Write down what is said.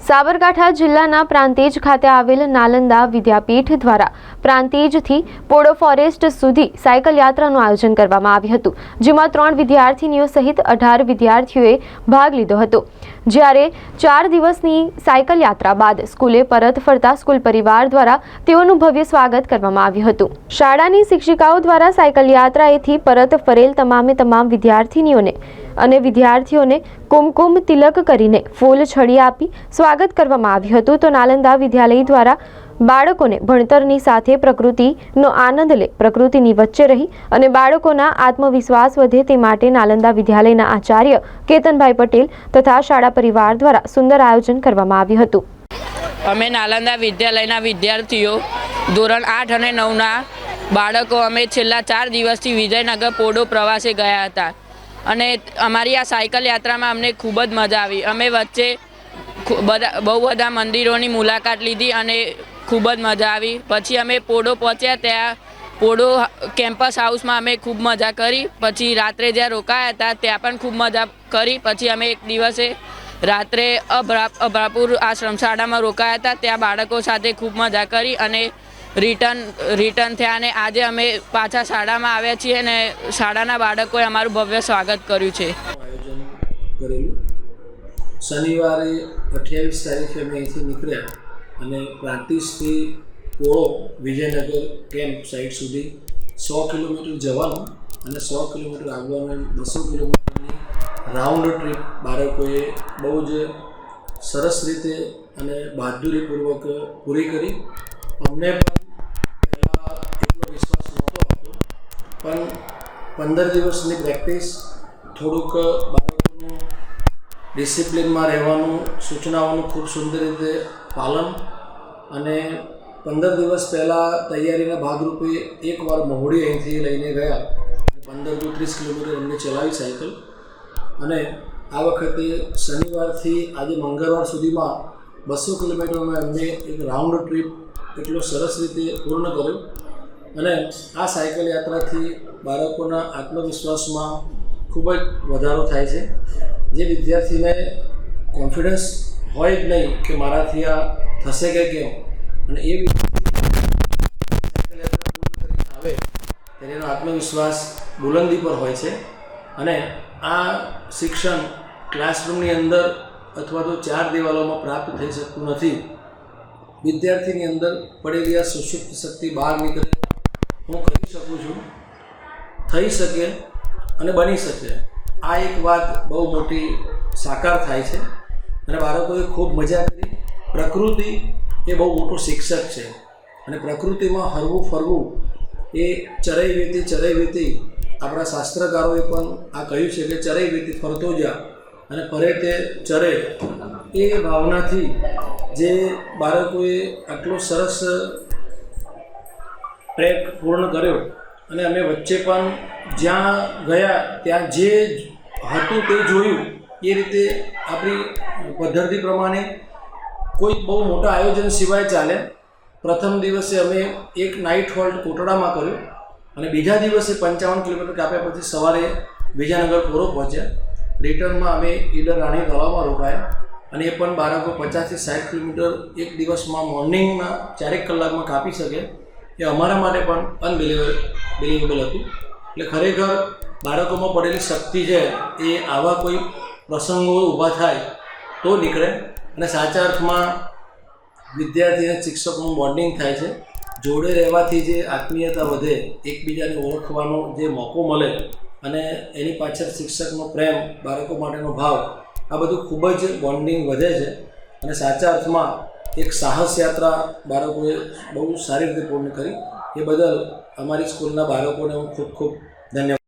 સાબરકાંઠા જિલ્લાના પ્રાંતિજ ખાતે આવેલ નાલંદા વિદ્યાપીઠ દ્વારા પ્રાંતિજથી પોડો ફોરેસ્ટ સુધી સાયકલ યાત્રાનું આયોજન કરવામાં આવ્યું હતું, જેમાં 3 વિદ્યાર્થીનીઓ સહિત 18 વિદ્યાર્થીઓએ ભાગ લીધો હતો। જ્યારે 4 દિવસની સાયકલ યાત્રા બાદ સ્કૂલે પરત ફરતા સ્કૂલ પરિવાર દ્વારા તેઓનું ભવ્ય સ્વાગત કરવામાં આવ્યું હતું। શાળાની શિક્ષિકાઓ દ્વારા સાયકલ યાત્રાએથી પરત ફરેલ તમામ વિદ્યાર્થીનીઓને અને વિદ્યાર્થીઓને કુમકુમ તિલક કરીને ફૂલ છડી આપી સ્વાગત કરવામાં આવ્યું હતું। તો નાલંદા વિદ્યાલય દ્વારા બાળકોને ભણતરની સાથે પ્રકૃતિનો આનંદ લે, પ્રકૃતિની વચ્ચે રહી અને બાળકોના આત્મવિશ્વાસ વધે તે માટે નાલંદા વિદ્યાલયના આચાર્ય કેતનભાઈ પટેલ તથા શાળા પરિવાર દ્વારા સુંદર આયોજન કરવામાં આવ્યું હતું। અમે નાલંદા વિદ્યાલયના વિદ્યાર્થીઓ ધોરણ 8 અને 9ના બાળકો અમે છેલ્લા 4 દિવસથી વિજયનગર પોડો પ્રવાસે ગયા હતા અને અમારી આ સાયકલ યાત્રામાં અમને ખૂબ જ મજા આવી। અમે વચ્ચે બહુ બધા મંદિરોની મુલાકાત લીધી અને ખૂબ જ મજા આવી। પછી અમે પોડો પહોંચ્યા, ત્યાં પોડો કેમ્પસ હાઉસમાં અમે ખૂબ મજા કરી। પછી રાત્રે જ્યાં રોકાયા હતા ત્યાં પણ ખૂબ મજા કરી। પછી અમે એક દિવસે રાત્રે અભરાપુર આશ્રમ શાળામાં રોકાયા હતા, ત્યાં બાળકો સાથે ખૂબ મજા કરી અને રિટર્ન થયા અને આજે અમે પાછા શાળામાં આવ્યા છીએ અને શાળાના બાળકોએ અમારું ભવ્ય સ્વાગત કર્યું છે। આયોજન કરેલું શનિવારે 28 તારીખે અમે અહીંથી નીકળ્યા અને પ્રાંતિજથી પોળો વિજયનગર કેમ્પ સાઇટ સુધી 100 કિલોમીટર જવાનું અને 100 કિલોમીટર આવવાનું, 200 કિલોમીટરની રાઉન્ડ ટ્રીપ બાળકોએ બહુ જ સરસ રીતે અને બહાદુરીપૂર્વક પૂરી કરી। અમને પણ પહેલાં એટલો વિશ્વાસ નહોતો આવતો, પણ 15 દિવસની પ્રેક્ટિસ, થોડુંક બાળકોનું ડિસિપ્લિનમાં રહેવાનું, સૂચનાઓનું ખૂબ સુંદર રીતે પાલન અને 15 દિવસ પહેલાં તૈયારીના ભાગરૂપે એકવાર મહુડી અહીંથી લઈને ગયા, 15 to 30 કિલોમીટર અમને ચલાવી સાયકલ અને આ વખતે શનિવારથી આજે મંગળવાર સુધીમાં 200 કિલોમીટરમાં અમને એક રાઉન્ડ ટ્રીપ એટલો સરસ રીતે પૂર્ણ કર્યો અને આ સાયકલ યાત્રાથી બાળકોના આત્મવિશ્વાસમાં ખૂબ જ વધારો થાય છે। જે વિદ્યાર્થીને કોન્ફિડન્સ હોય જ નહીં કે મારાથી આ થશે કે કેમ, અને એ સાયકલ યાત્રા પૂર્ણ કરીને આવે ત્યારે એનો આત્મવિશ્વાસ બુલંદી પર હોય છે અને આ શિક્ષણ ક્લાસરૂમની અંદર અથવા તો 4 દિવાલોમાં પ્રાપ્ત થઈ શકતું નથી। વિદ્યાર્થીની અંદર પડેલી આ સુષુપ્ત શક્તિ બહાર નીકળે, હું કરી શકું છું, થઈ શકે અને બની શકે, આ એક વાત બહુ મોટી સાકાર થાય છે અને બાળકોએ ખૂબ મજા કરી। પ્રકૃતિ એ બહુ મોટું શિક્ષક છે અને પ્રકૃતિમાં હરવું ફરવું એ ચરઈ વેતી આપણા શાસ્ત્રકારોએ પણ આ કહ્યું છે કે ચરઈ વેતી ફરતો જા અને ફરે તે ચરે। એ ભાવનાથી જે બાળકોએ આટલો સરસ ટ્રેક પૂર્ણ કર્યો અને અમે વચ્ચે પણ જ્યાં ગયા ત્યાં જે હતું તે જોયું, એ રીતે આપણી પદ્ધતિ પ્રમાણે કોઈ બહુ મોટા આયોજન સિવાય ચાલે। પ્રથમ દિવસે અમે એક નાઇટ હોલ્ટ કોટડામાં કર્યો અને બીજા દિવસે 55 કિલોમીટર કાપ્યા પછી સવારે વિજયનગર પોરો પહોંચ્યા। રિટર્નમાં અમે ઈડર રાણી તળાવમાં રોકાયા અને એ પણ બાળકો 50 થી 60 કિલોમીટર એક દિવસમાં મોર્નિંગમાં 4 કલાકમાં કાપી શકે, એ અમારા માટે પણ અનબિલિવેબલ હતું। એટલે ખરેખર બાળકોમાં પડેલી શક્તિ છે એ આવા કોઈ પ્રસંગો ઊભા થાય તો નીકળે અને સાચા અર્થમાં વિદ્યાર્થી અને શિક્ષકનું બોન્ડિંગ થાય છે। જોડે રહેવાથી જે આત્મીયતા વધે, એકબીજાને ઓળખવાનો જે મોકો મળે અને એની પાછળ શિક્ષકનો પ્રેમ, બાળકો માટેનો ભાવ, આ બધું ખૂબ જ બોન્ડિંગ વધે છે અને સાચા અર્થમાં એક સાહસ યાત્રા બાળકોએ બહુ સારી રીતે પૂર્ણ કરી। એ બદલ અમારી સ્કૂલના બાળકોને હું ખૂબ ધન્યવાદ।